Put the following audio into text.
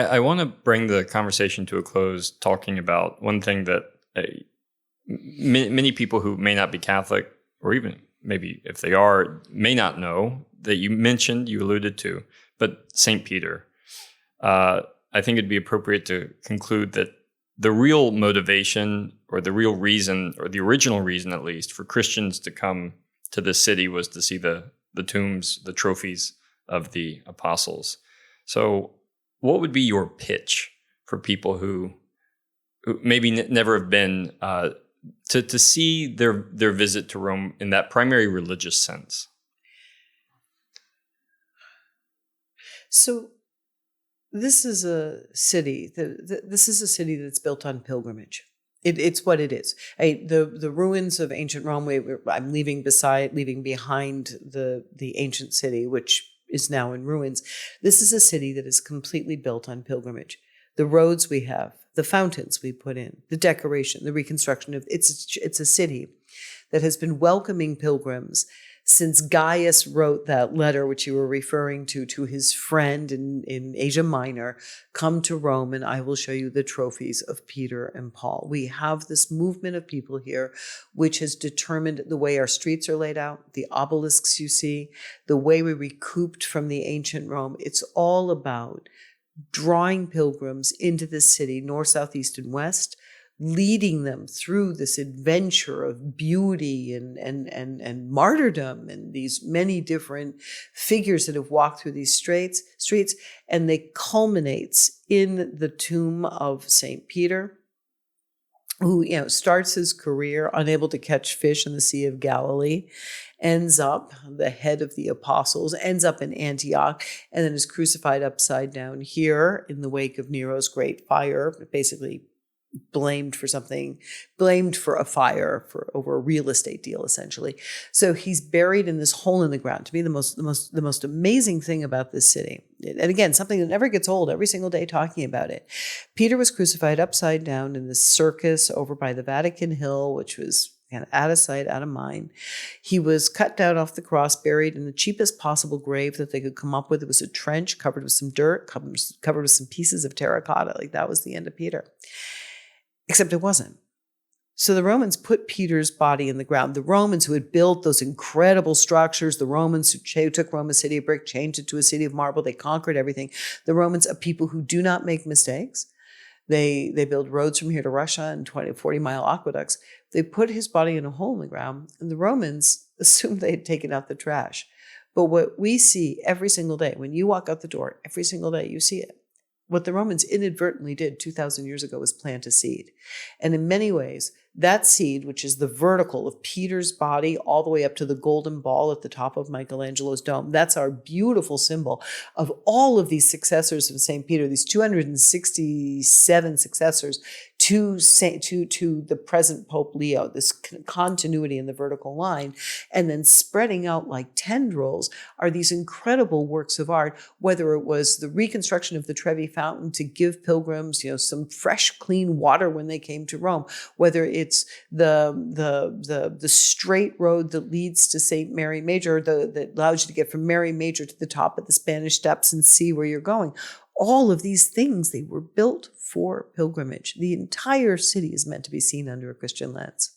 I want to bring the conversation to a close talking about one thing that many people who may not be Catholic, or even maybe if they are, may not know, that you mentioned, you alluded to, but St. Peter. I think it'd be appropriate to conclude that the real motivation, or the real reason, or the original reason at least, for Christians to come to this city was to see the tombs, the trophies of the apostles. So what would be your pitch for people who maybe never have been, to see their visit to Rome in that primary religious sense? So this is a city that's built on pilgrimage. It's what it is. The ruins of ancient Rome. I'm leaving behind the ancient city, which is now in ruins. This is a city that is completely built on pilgrimage. The roads we have, the fountains we put in, the decoration, the reconstruction of it's a city that has been welcoming pilgrims since Gaius wrote that letter, which you were referring to his friend in Asia Minor, come to Rome and I will show you the trophies of Peter and Paul. We have this movement of people here, which has determined the way our streets are laid out, the obelisks you see, the way we recouped from the ancient Rome. It's all about drawing pilgrims into this city, north, south, east, and west, leading them through this adventure of beauty and martyrdom, and these many different figures that have walked through these streets, and they culminates in the tomb of St. Peter, who starts his career unable to catch fish in the Sea of Galilee, ends up the head of the apostles, ends up in Antioch, and then is crucified upside down here in the wake of Nero's great fire, basically blamed for a fire over a real estate deal, essentially. So he's buried in this hole in the ground. To me, the most amazing thing about this city, and again, something that never gets old, every single day talking about it. Peter was crucified upside down in this circus over by the Vatican Hill, which was kind of out of sight, out of mind. He was cut down off the cross, buried in the cheapest possible grave that they could come up with. It was a trench covered with some dirt, covered with some pieces of terracotta. Like, that was the end of Peter. Except it wasn't. So the Romans put Peter's body in the ground. The Romans who had built those incredible structures, the Romans who took Rome, a city of brick, changed it to a city of marble, they conquered everything. The Romans, a people who do not make mistakes. They build roads from here to Russia and 40-mile aqueducts. They put his body in a hole in the ground, and the Romans assumed they had taken out the trash. But what we see every single day, when you walk out the door, every single day you see it. What the Romans inadvertently did 2,000 years ago was plant a seed. And in many ways, that seed, which is the vertical of Peter's body all the way up to the golden ball at the top of Michelangelo's dome, that's our beautiful symbol of all of these successors of St. Peter, these 267 successors to the present Pope Leo, this continuity in the vertical line, and then spreading out like tendrils are these incredible works of art, whether it was the reconstruction of the Trevi Fountain to give pilgrims, some fresh, clean water when they came to Rome, whether it's the straight road that leads to St. Mary Major, that allows you to get from Mary Major to the top of the Spanish Steps and see where you're going. All of these things, they were built for pilgrimage. The entire city is meant to be seen under a Christian lens.